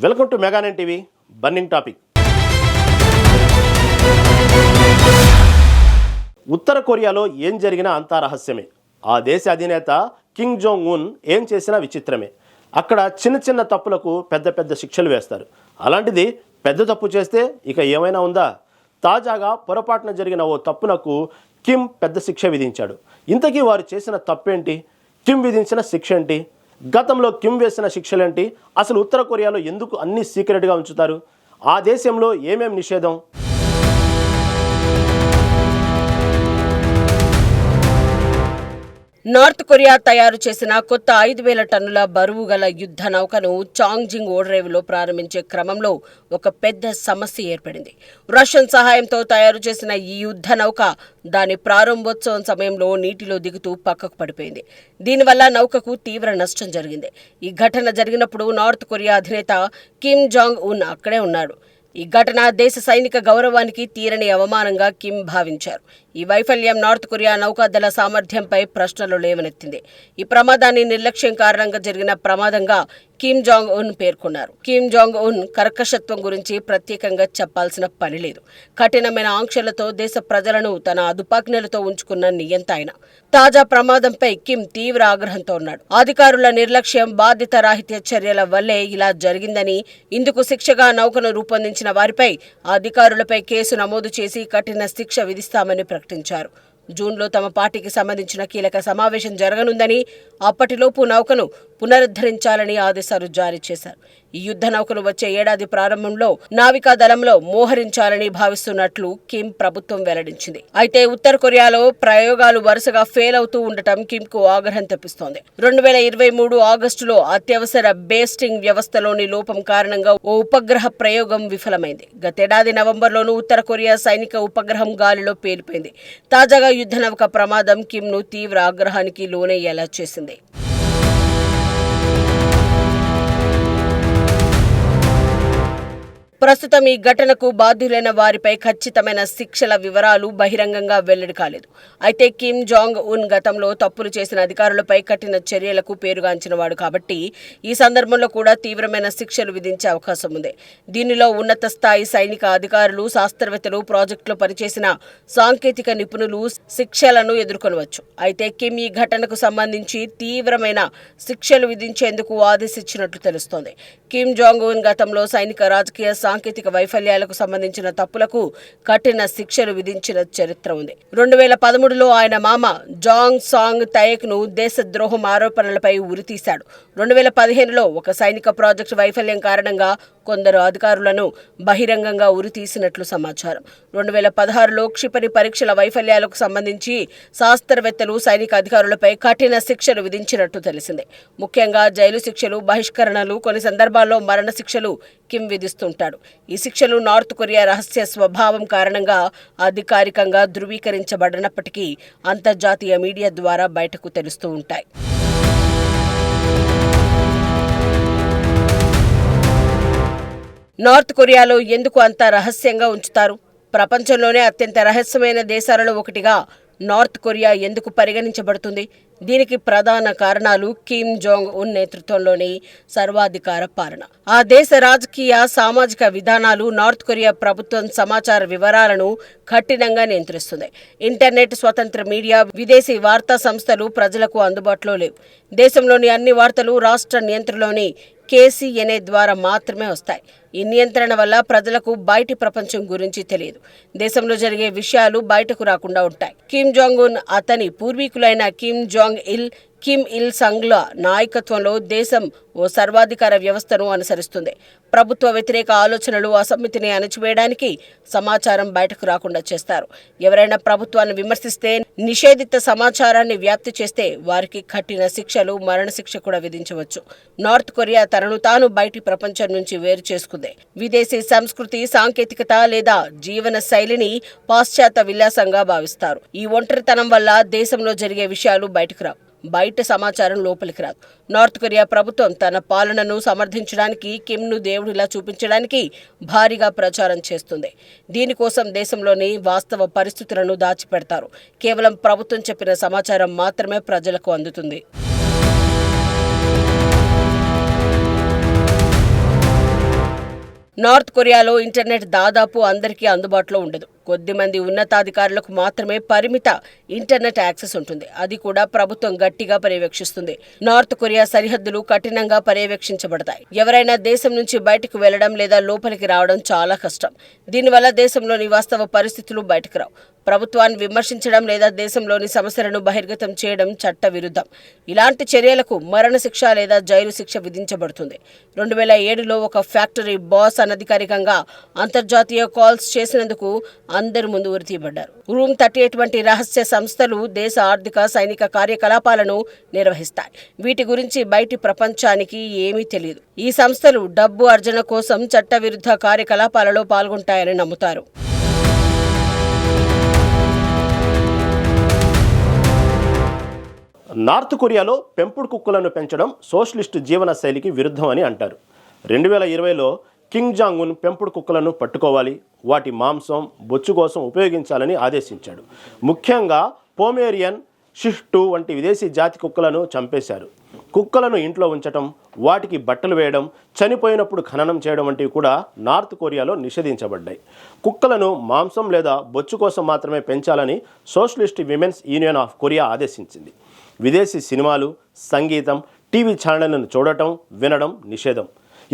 Welcome to mega nine TV burning topic. ఉత్తర కొరియాలో ఏం జరిగినా అంతా రహస్యమే. ఆ దేశ అధినేత కిమ్ జోంగ్ ఉన్ ఏం చేసినా విచిత్రమే. అక్కడ చిన్న చిన్న తప్పులకు పెద్ద పెద్ద శిక్షలు వేస్తారు. అలాంటిది పెద్ద తప్పు చేస్తే ఇక ఏమైనా ఉందా? తాజాగా పొరపాటున జరిగిన ఓ తప్పునకు కిమ్ పెద్ద శిక్ష విధించాడు. ఇంతకీ వారు చేసిన తప్పేంటి? కిమ్ విధించిన శిక్ష ఏంటి? గతంలో కిమ్ వేసిన శిక్షలేంటి? అసలు ఉత్తర కొరియాలో ఎందుకు అన్ని సీక్రెట్గా ఉంచుతారు? ఆ దేశంలో ఏమేం నిషేధం? నార్త్ కొరియా తయారు చేసిన కొత్త 5,000 టన్నుల బరువు గల యుద్ధ నౌకను చాంగ్జింగ్ ఓడరేవులో ప్రారంభించే క్రమంలో ఒక పెద్ద సమస్య ఏర్పడింది. రష్యన్ సహాయంతో తయారు చేసిన ఈ యుద్ధ నౌక దాని ప్రారంభోత్సవం సమయంలో నీటిలో దిగుతూ పక్కకు పడిపోయింది. దీనివల్ల నౌకకు తీవ్ర నష్టం జరిగింది. ఈ ఘటన జరిగినప్పుడు నార్త్ కొరియా అధినేత కిమ్ జాంగ్ ఉన్ అక్కడే ఉన్నాడు. ఈ ఘటన దేశ సైనిక గౌరవానికి తీరని అవమానంగా కిమ్ భావించారు. ఈ వైఫల్యం నార్త్ కొరియా నౌకాదళ సామర్థ్యంపై ప్రశ్నలు లేవనెత్తింది. ఈ ప్రమాదాన్ని నిర్లక్ష్యం కారణంగా జరిగిన ప్రమాదంగా కిమ్ జాంగ్ ఉన్ పేర్కొన్నారు. కిమ్ జాంగ్ ఉన్ కర్కశత్వం గురించి ప్రత్యేకంగా చెప్పాల్సిన పని లేదు. కఠినమైన ఆంక్షలతో దేశ ప్రజలను తన అదుపాజ్ఞలతో ఉంచుకున్న నియంత ఆయన. తాజా ప్రమాదంపై కిమ్ తీవ్ర ఆగ్రహంతో ఉన్నాడు. అధికారుల నిర్లక్ష్యం, బాధ్యత రాహిత్య చర్యల వల్లే ఇలా జరిగిందని, ఇందుకు శిక్షగా నౌకను రూపొందించిన వారిపై అధికారులపై కేసు నమోదు చేసి కఠిన శిక్ష విధిస్తామని ప్రకటించారు. జూన్లో తమ పార్టీకి సంబంధించిన కీలక సమావేశం జరగనుందని, అప్పటిలోపు నౌకను పునరుద్ధరించాలని ఆదేశాలు జారీ చేశారు. ఈ యుద్ధ నౌకను వచ్చే ఏడాది ప్రారంభంలో నావికా దళంలో మోహరించాలని భావిస్తున్నట్లు కిమ్ ప్రభుత్వం వెల్లడించింది. అయితే ఉత్తర కొరియాలో ప్రయోగాలు వరుసగా ఫెయిల్ అవుతూ ఉండటం కిమ్ కు ఆగ్రహం తెప్పిస్తోంది. 2023 ఆగస్టులో అత్యవసర బేస్టింగ్ వ్యవస్థలోని లోపం కారణంగా ఓ ఉపగ్రహ ప్రయోగం విఫలమైంది. గతేడాది నవంబర్లోనూ ఉత్తర కొరియా సైనిక ఉపగ్రహం గాలిలో పేలిపోయింది. తాజాగా యుద్ధ నౌక ప్రమాదం కిమ్ ను తీవ్ర ఆగ్రహానికి లోనయ్యేలా చేసింది. ప్రస్తుతం ఈ ఘటనకు బాధ్యులైన వారిపై ఖచ్చితమైన శిక్షల వివరాలు బహిరంగంగా వెల్లడి కాలేదు. అయితే కిమ్ జాంగ్ ఉన్ గతంలో తప్పులు చేసిన అధికారులపై కఠిన చర్యలకు పేరుగాంచినవాడు కాబట్టి ఈ సందర్భంలో కూడా తీవ్రమైన శిక్షలు విధించే అవకాశం ఉంది. దీనిలో ఉన్నత స్థాయి సైనిక అధికారులు, శాస్త్రవేత్తలు, ప్రాజెక్టులో పనిచేసిన సాంకేతిక నిపుణులు శిక్షలను ఎదుర్కొనవచ్చు. అయితే కిమ్ ఈ ఘటనకు సంబంధించి తీవ్రమైన శిక్షలు విధించేందుకు ఆదేశించినట్లు తెలుస్తోంది. కిమ్ జాంగ్ ఉన్ గతంలో సైనిక, రాజకీయ, సాంకేతిక వైఫల్యాలకు సంబంధించిన తప్పులకు కఠిన శిక్షలు విధించిన చరిత్ర ఉంది. 2013లో ఆయన మామ జాంగ్ సాంగ్ తయేక్ ను దేశద్రోహం ఆరోపణలపై ఉరితీశాడు. 2015లో ఒక సైనిక ప్రాజెక్టు వైఫల్యం కారణంగా కొందరు అధికారులను బహిరంగంగా ఉరితీసినట్లు సమాచారం. 2016లో క్షిపణి పరీక్షల వైఫల్యాలకు సంబంధించి శాస్త్రవేత్తలు, సైనిక అధికారులపై కఠిన శిక్షలు విధించినట్టు తెలిసింది. ముఖ్యంగా జైలు శిక్షలు, బహిష్కరణలు, కొన్ని సందర్భాల్లో మరణ శిక్షలు కిమ్ విధిస్తుంటాడు. ఈ శిక్షలు నార్త్ కొరియా రహస్య స్వభావం కారణంగా అధికారికంగా ధృవీకరించబడినప్పటికీ అంతర్జాతీయ మీడియా ద్వారా బయటకు తెలుస్తూ ఉంటాయి. నార్త్ కొరియాలో ఎందుకు అంత రహస్యంగా ఉంచుతారు? ప్రపంచంలోనే అత్యంత రహస్యమైన దేశాలలో ఒకటిగా నార్త్ కొరియా ఎందుకు పరిగణించబడుతుంది? దీనికి ప్రధాన కారణాలు కిమ్ జాంగ్ ఉన్ నేతృత్వంలోని సర్వాధికార పాలన. ఆ దేశ రాజకీయ, సామాజిక విధానాలు నార్త్ కొరియా ప్రభుత్వం సమాచార వివరాలను కఠినంగా నియంత్రిస్తుంది. ఇంటర్నెట్, స్వతంత్ర మీడియా, విదేశీ వార్తా సంస్థలు ప్రజలకు అందుబాటులో లేవు. దేశంలోని అన్ని వార్తలు రాష్ట్ర నియంత్రణలోని KCNA ద్వారా మాత్రమే వస్తాయి. ఈ నియంత్రణ వల్ల ప్రజలకు బయటి ప్రపంచం గురించి తెలియదు. దేశంలో జరిగే విషయాలు బయటకు రాకుండా ఉంటాయి. కిమ్ జాంగ్ ఉన్, అతని పూర్వీకులైన కిమ్ ఇల్ సంగ్ల నాయకత్వంలో దేశం ఓ సర్వాధికార వ్యవస్థను అనుసరిస్తుంది. ప్రభుత్వ వ్యతిరేక ఆలోచనలు, అసమ్మతిని అణచివేయడానికి సమాచారం బయటకు రాకుండా చేస్తారు. ఎవరైనా ప్రభుత్వాన్ని విమర్శిస్తే, నిషేధిత సమాచారాన్ని వ్యాప్తి చేస్తే వారికి కఠిన శిక్షలు, మరణశిక్ష కూడా విధించవచ్చు. నార్త్ కొరియా తనను తాను బయటి ప్రపంచం నుంచి వేరు చేసుకుంది. విదేశీ సంస్కృతి, సాంకేతికత లేదా జీవన శైలిని పాశ్చాత్య విలాసంగా భావిస్తారు. ఈ ఒంటరితనం వల్ల దేశంలో జరిగే విషయాలు బయటకు రావు. బయట సమాచారం లోపలికి రాదు. నార్త్ కొరియా ప్రభుత్వం తన పాలనను సమర్థించడానికి, కిమ్ను దేవుడిలా చూపించడానికి భారీగా ప్రచారం చేస్తుంది. దీనికోసం దేశంలోని వాస్తవ పరిస్థితులను దాచిపెడతారు. కేవలం ప్రభుత్వం చెప్పిన సమాచారం మాత్రమే ప్రజలకు అందుతుంది. నార్త్ కొరియాలో ఇంటర్నెట్ దాదాపు అందరికీ అందుబాటులో ఉండదు. కొద్దిమంది ఉన్నతాధికారులకు మాత్రమే పరిమిత ఇంటర్నెట్ యాక్సెస్ ఉంటుంది. అది కూడా ప్రభుత్వం గట్టిగా పర్యవేక్షిస్తుంది. నార్త్ కొరియా సరిహద్దులు కఠినంగా పర్యవేక్షించబడతాయి. ఎవరైనా దేశం నుంచి బయటకు వెళ్లడం లేదా లోపలికి రావడం చాలా కష్టం. దీనివల్ల దేశంలోని వాస్తవ పరిస్థితులు బయటకు రావు. ప్రభుత్వాన్ని విమర్శించడం లేదా దేశంలోని సమస్యలను బహిర్గతం చేయడం చట్ట విరుద్ధం. ఇలాంటి చర్యలకు మరణశిక్ష లేదా జైలు శిక్ష విధించబడుతుంది. 2007లో ఒక ఫ్యాక్టరీ బాస్ అనధికారికంగా అంతర్జాతీయ కాల్స్ చేసినందుకు అందరి ముందు ఉరితీయబడ్డారు. రూమ్ 38 వంటి రహస్య సంస్థలు దేశ ఆర్థిక సైనిక కార్యకలాపాలను నిర్వహిస్తాయి. వీటి గురించి బయటి ప్రపంచానికి ఏమీ తెలియదు. ఈ సంస్థలు డబ్బు అర్జన కోసం చట్టవిరుద్ధ కార్యకలాపాలలో పాల్గొంటాయని నమ్ముతారు. నార్త్ కొరియాలో పెంపుడు కుక్కలను పెంచడం సోషలిస్టు జీవన శైలికి విరుద్ధం అని అంటారు. 2020లో కిమ్ జాంగ్ ఉన్ పెంపుడు కుక్కలను పట్టుకోవాలి, వాటి మాంసం, బొచ్చు కోసం ఉపయోగించాలని ఆదేశించాడు. ముఖ్యంగా పోమేరియన్, షిహ్టు వంటి విదేశీ జాతి కుక్కలను చంపేశారు. కుక్కలను ఇంట్లో ఉంచటం, వాటికి బట్టలు వేయడం, చనిపోయినప్పుడు ఖననం చేయడం వంటివి కూడా నార్త్ కొరియాలో నిషేధించబడ్డాయి. కుక్కలను మాంసం లేదా బొచ్చు కోసం మాత్రమే పెంచాలని socialist women's union of Korea ఆదేశించింది. విదేశీ సినిమాలు, సంగీతం, టీవీ ఛానళ్లను చూడటం, వినడం నిషేధం.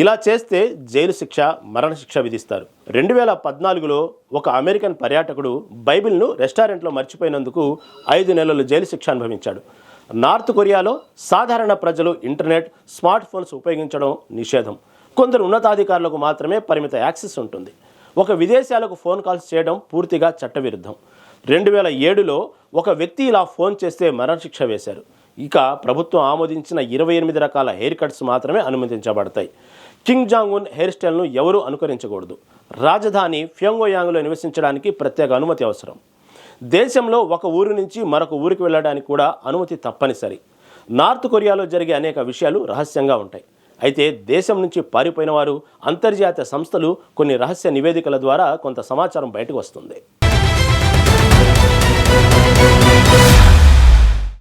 ఇలా చేస్తే జైలు శిక్ష, మరణశిక్ష విధిస్తారు. 2014లో ఒక అమెరికన్ పర్యాటకుడు బైబిల్ను రెస్టారెంట్లో మర్చిపోయినందుకు 5 నెలలు జైలు శిక్ష అనుభవించాడు. నార్త్ కొరియాలో సాధారణ ప్రజలు ఇంటర్నెట్, స్మార్ట్ ఫోన్స్ ఉపయోగించడం నిషేధం. కొందరు ఉన్నతాధికారులకు మాత్రమే పరిమిత యాక్సెస్ ఉంటుంది. ఒక విదేశాలకు ఫోన్ కాల్స్ చేయడం పూర్తిగా చట్టవిరుద్ధం. 2007లో ఒక వ్యక్తి ఇలా ఫోన్ చేస్తే మరణశిక్ష వేశారు. ఇక ప్రభుత్వం ఆమోదించిన 28 రకాల హెయిర్ కట్స్ మాత్రమే అనుమతించబడతాయి. కిమ్ జాంగ్ ఉన్ హెయిర్ స్టైల్ను ఎవరూ అనుకరించకూడదు. రాజధాని ప్యోంగ్యాంగ్లో నివసించడానికి ప్రత్యేక అనుమతి అవసరం. దేశంలో ఒక ఊరు నుంచి మరొక ఊరికి వెళ్ళడానికి కూడా అనుమతి తప్పనిసరి. నార్త్ కొరియాలో జరిగే అనేక విషయాలు రహస్యంగా ఉంటాయి. అయితే దేశం నుంచి పారిపోయిన వారు, అంతర్జాతీయ సంస్థలు కొన్ని రహస్య నివేదికల ద్వారా కొంత సమాచారం బయటకు వస్తుంది.